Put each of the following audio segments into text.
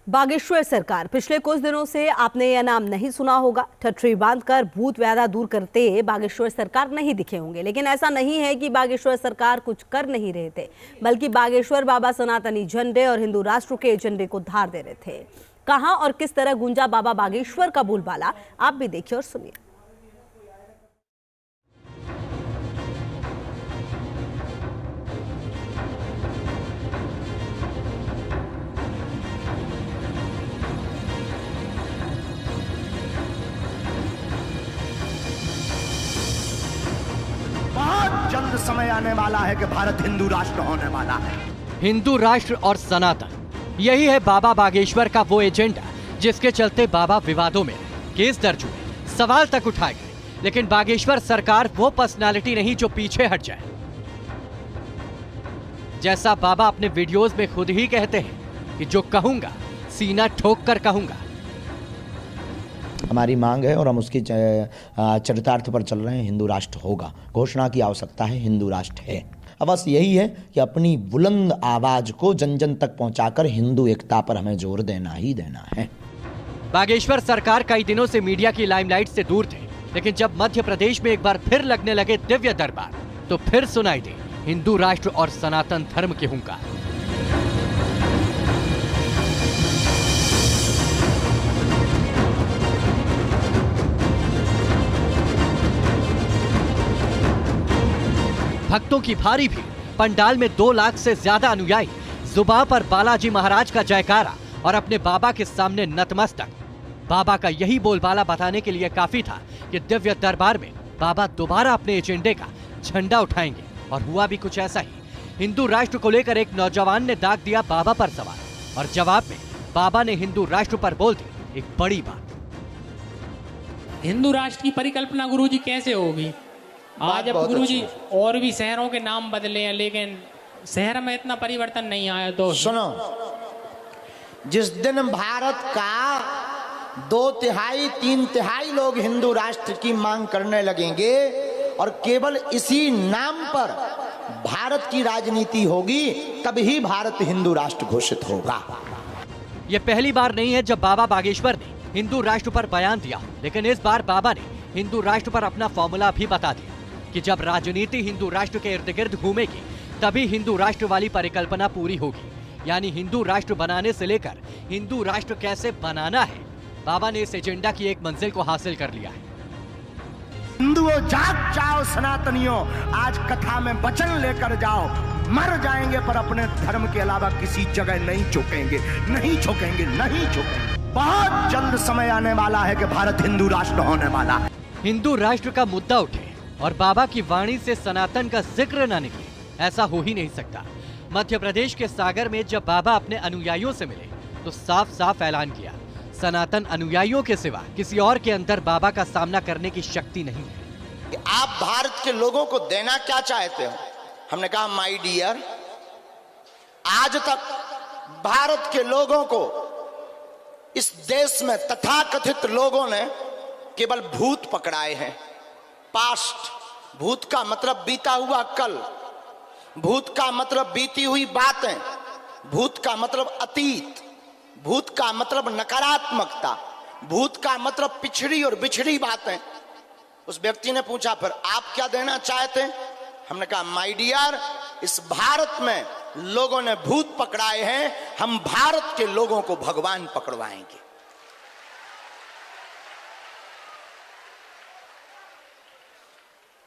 बागेश्वर सरकार पिछले कुछ दिनों से आपने यह नाम नहीं सुना होगा। ठठरी बांधकर भूत व्याधा दूर करते बागेश्वर सरकार नहीं दिखे होंगे, लेकिन ऐसा नहीं है कि बागेश्वर सरकार कुछ कर नहीं रहे थे, बल्कि बागेश्वर बाबा सनातनी झंडे और हिंदू राष्ट्र के एजेंडे को धार दे रहे थे। कहां और किस तरह गूंजा बाबा बागेश्वर का बोलबाला, आप भी देखिए और सुनिए। बहुत जल्द समय आने वाला है कि भारत हिंदू राष्ट्र होने वाला है। हिंदू राष्ट्र और सनातन, यही है बाबा बागेश्वर का वो एजेंडा जिसके चलते बाबा विवादों में केस दर्ज हुए, सवाल तक उठाए गए। लेकिन बागेश्वर सरकार वो पर्सनालिटी नहीं जो पीछे हट जाए। जैसा बाबा अपने वीडियोस में खुद ही कहते हैं कि जो कहूंगा सीना ठोक कर कहूंगा। हमारी मांग है और हम उसकी चरितार्थ पर चल रहे हैं। हिंदू राष्ट्र होगा, घोषणा की आवश्यकता है, हिंदू राष्ट्र है। अब बस यही है कि अपनी बुलंद आवाज को जन जन तक पहुंचाकर हिंदू एकता पर हमें जोर देना ही देना है। बागेश्वर सरकार कई दिनों से मीडिया की लाइमलाइट से दूर थे, लेकिन जब मध्य प्रदेश में एक बार फिर लगने लगे दिव्य दरबार, तो फिर सुनाई दे हिंदू राष्ट्र और सनातन धर्म के हुंकार। भक्तों की भारी भीड़, पंडाल में 2 लाख से ज्यादा अनुयायी, जुबान पर बालाजी महाराज का जयकारा और अपने बाबा के सामने नतमस्तक। बाबा का यही बोलबाला बताने के लिए काफी था कि दिव्य दरबार में बाबा दोबारा अपने एजेंडे का झंडा उठाएंगे। और हुआ भी कुछ ऐसा ही। हिंदू राष्ट्र को लेकर एक नौजवान ने दाग दिया बाबा पर सवाल, और जवाब में बाबा ने हिंदू राष्ट्र पर बोल दी एक बड़ी बात। हिंदू राष्ट्र की परिकल्पना गुरुजी कैसे होगी? आज अब गुरुजी और भी शहरों के नाम बदले हैं, लेकिन शहर में इतना परिवर्तन नहीं आया। तो सुनो, जिस दिन भारत का 2/3 3/3 लोग हिंदू राष्ट्र की मांग करने लगेंगे और केवल इसी नाम पर भारत की राजनीति होगी, तभी भारत हिंदू राष्ट्र घोषित होगा। यह पहली बार नहीं है जब बाबा बागेश्वर ने हिंदू राष्ट्र पर बयान दिया, लेकिन इस बार बाबा ने हिंदू राष्ट्र पर अपना फॉर्मूला भी बता दिया कि जब राजनीति हिंदू राष्ट्र के इर्द गिर्द घूमेगी, तभी हिंदू राष्ट्र वाली परिकल्पना पूरी होगी। यानी हिंदू राष्ट्र बनाने से लेकर हिंदू राष्ट्र कैसे बनाना है, बाबा ने इस एजेंडा की एक मंजिल को हासिल कर लिया है। हिंदुओं जाग जाओ, सनातनियों आज कथा में वचन लेकर जाओ। मर जाएंगे पर अपने धर्म के अलावा किसी जगह नहीं झुकेंगे, नहीं झुकेंगे, नहीं झुकेंगे। बहुत जल्द समय आने वाला है कि भारत हिंदू राष्ट्र होने वाला है। हिंदू राष्ट्र का मुद्दा उठे और बाबा की वाणी से सनातन का जिक्र न निकले, ऐसा हो ही नहीं सकता। मध्य प्रदेश के सागर में जब बाबा अपने अनुयायियों से मिले, तो साफ साफ ऐलान किया, सनातन अनुयायियों के सिवा किसी और के अंदर बाबा का सामना करने की शक्ति नहीं है। आप भारत के लोगों को देना क्या चाहते हो? हमने कहा माय डियर, आज तक भारत के लोगों को इस देश में तथाकथित लोगों ने केवल भूत पकड़ाए हैं। पास्ट, भूत का मतलब बीता हुआ कल, भूत का मतलब बीती हुई बातें, भूत का मतलब अतीत, भूत का मतलब नकारात्मकता, भूत का मतलब पिछड़ी और बिछड़ी बातें। उस व्यक्ति ने पूछा, फिर आप क्या देना चाहते हैं? हमने कहा माय डियर, इस भारत में लोगों ने भूत पकड़ाए हैं, हम भारत के लोगों को भगवान पकड़वाएंगे।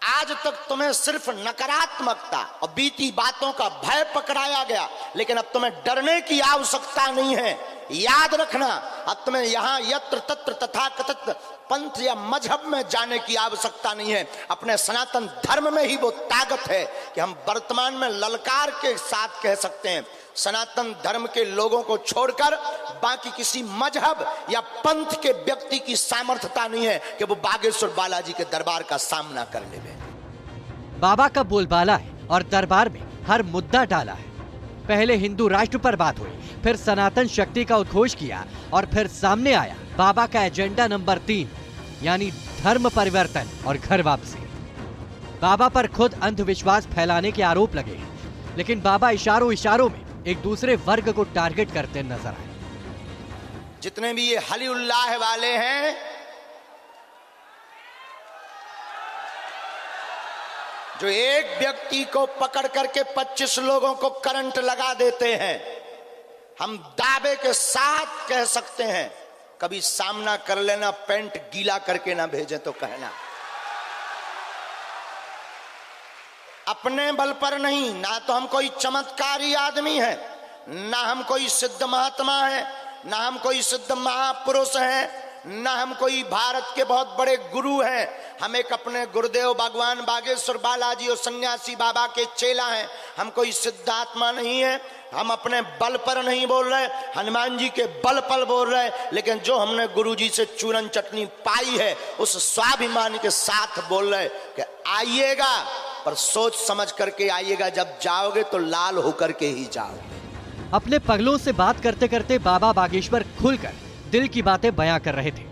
आज तक तुम्हें सिर्फ नकारात्मकता और बीती बातों का भय पकड़ाया गया, लेकिन अब तुम्हें डरने की आवश्यकता नहीं है। याद रखना, अब तुम्हें यहां यत्र तत्र तथाकथित पंथ या मजहब में जाने की आवश्यकता नहीं है। अपने सनातन धर्म में ही वो ताकत है कि हम वर्तमान में ललकार के साथ कह सकते हैं, सनातन धर्म के लोगों को छोड़कर बाकी किसी मजहब या पंथ के व्यक्ति की सामर्थ्यता नहीं है कि वो बागेश्वर बालाजी के दरबार का सामना कर ले। बाबा का बोलबाला है और दरबार में हर मुद्दा डाला है। पहले हिंदू राष्ट्र पर बात हुई, फिर सनातन शक्ति का उद्घोष किया, और फिर सामने आया बाबा का एजेंडा नंबर 3, यानी धर्म परिवर्तन और घर वापसी। बाबा पर खुद अंधविश्वास फैलाने के आरोप लगे हैं, लेकिन बाबा इशारों इशारों में एक दूसरे वर्ग को टारगेट करते नजर आए। जितने भी ये हली उल्लाह वाले हैं, जो एक व्यक्ति को पकड़ करके 25 लोगों को करंट लगा देते हैं, हम दावे के साथ कह सकते हैं, कभी सामना कर लेना, पेंट गीला करके ना भेजें तो कहना। अपने बल पर नहीं, ना तो हम कोई चमत्कारी आदमी है, ना हम कोई सिद्ध महात्मा है, ना हम कोई सिद्ध महापुरुष है, ना हम कोई भारत के बहुत बड़े गुरु हैं। हम एक अपने गुरुदेव भगवान बागेश्वर बालाजी और सन्यासी बाबा के चेला हैं। हम कोई सिद्धात्मा नहीं है। हम अपने बल पर नहीं बोल रहे, हनुमान जी के बल पर बोल रहे, लेकिन जो हमने गुरु जी से चूरन चटनी पाई है उस स्वाभिमान के साथ बोल रहे कि आइएगा, पर सोच समझ करके आइएगा। जब जाओगे तो लाल होकर के ही जाओगे। अपने पगलों से बात करते करते बाबा बागेश्वर खुलकर दिल की बातें बयां कर रहे थे।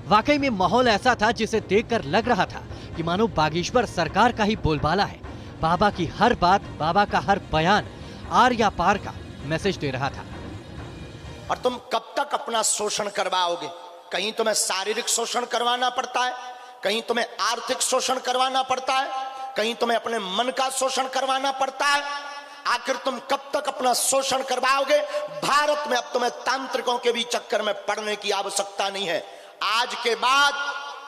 वाकई में माहौल ऐसा था जिसे देखकर लग रहा था कि मानो बागेश्वर सरकार का ही बोलबाला है। बाबा की हर बात, बाबा का हर बयान आर या पार का मैसेज दे रहा था। और तुम कब तक अपना शोषण करवाओगे? कहीं तुम्हें शारीरिक शोषण करवाना पड़ता है, कहीं तुम्हें आर्थिक शोषण करवाना पड़ता है, कहीं तुम्हें अपने मन का शोषण करवाना पड़ता है। आखिर तुम कब तक अपना शोषण करवाओगे? भारत में अब तुम्हें तांत्रिकों के भी चक्कर में पड़ने की आवश्यकता नहीं है। आज के बाद,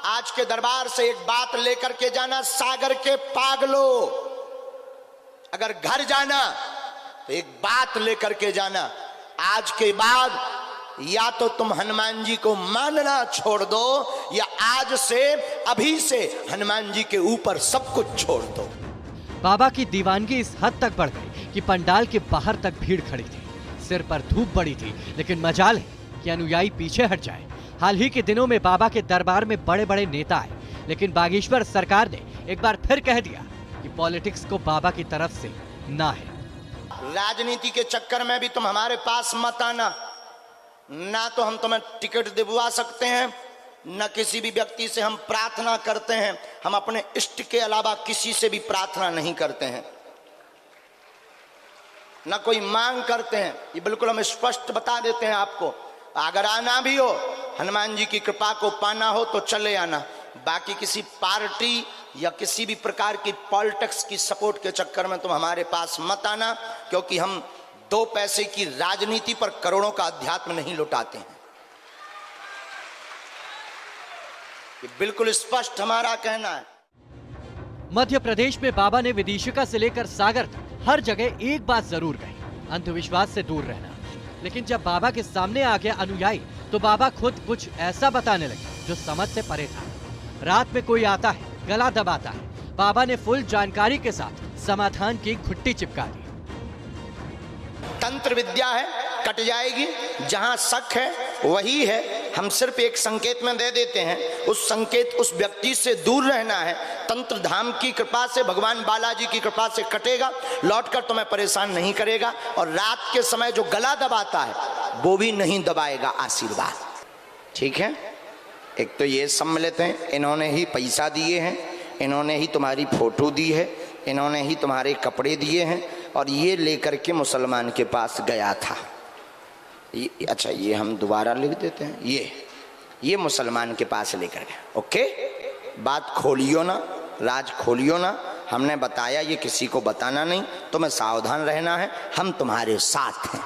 आज के दरबार से एक बात लेकर के जाना, सागर के पागलो, अगर घर जाना तो एक बात लेकर के जाना, आज के बाद या तो तुम हनुमान जी को मानना छोड़ दो, या आज से, अभी से हनुमान जी के ऊपर सब कुछ छोड़ दो। बाबा की दीवानगी इस हद तक बढ़ गई कि पंडाल के बाहर तक भीड़ खड़ी थी। सिर पर धूप बड़ी थी, लेकिन मजाल है कि अनुयायी पीछे हट जाए। हाल ही के दिनों में बाबा के दरबार में बड़े बड़े नेता आए, लेकिन बागेश्वर सरकार ने एक बार फिर कह दिया कि पॉलिटिक्स को बाबा की तरफ से ना है। राजनीति के चक्कर में भी तुम हमारे पास मत आना। ना तो हम तुम्हें टिकट दिलवा सकते हैं, न किसी भी व्यक्ति से हम प्रार्थना करते हैं। हम अपने इष्ट के अलावा किसी से भी प्रार्थना नहीं करते हैं, न कोई मांग करते हैं। ये बिल्कुल हम स्पष्ट बता देते हैं आपको। अगर आना भी हो, हनुमान जी की कृपा को पाना हो तो चले आना। बाकी किसी पार्टी या किसी भी प्रकार की पॉलिटिक्स की सपोर्ट के चक्कर में तुम हमारे पास मत आना, क्योंकि हम 2 पैसे की राजनीति पर करोड़ों का अध्यात्म नहीं लुटाते हैं। ये बिल्कुल स्पष्ट हमारा कहना है। मध्य प्रदेश में बाबा ने विदिशा से लेकर सागर तक हर जगह एक बात जरूर कही, अंधविश्वास से दूर रहना। लेकिन जब बाबा के सामने आ गया अनुयायी, तो बाबा खुद कुछ ऐसा बताने लगे जो समझ से परे था। रात में कोई आता है, गला दबाता है। बाबा ने फुल जानकारी के साथ समाधान की घुट्टी चिपका दी। तंत्र विद्या है, कट जाएगी। जहां शक है वही है। हम सिर्फ एक संकेत में दे देते हैं, उस संकेत, उस व्यक्ति से दूर रहना है। तंत्र धाम की कृपा से, भगवान बालाजी की कृपा से कटेगा, लौटकर तुम्हें परेशान नहीं करेगा। और रात के समय जो गला दबाता है वो भी नहीं दबाएगा आशीर्वाद। ठीक है? एक तो ये सम्मिलित हैं, इन्होंने ही पैसा दिए हैं, इन्होंने ही तुम्हारी फोटो दी है, इन्होंने ही तुम्हारे कपड़े दिए हैं, और ये लेकर के मुसलमान के पास गया था। अच्छा, ये हम दोबारा लिख देते हैं। ये मुसलमान के पास लेकर गया। ओके, बात खोलियो ना, राज खोलियो ना। हमने बताया, ये किसी को बताना नहीं, तुम्हें सावधान रहना है। हम तुम्हारे साथ हैं।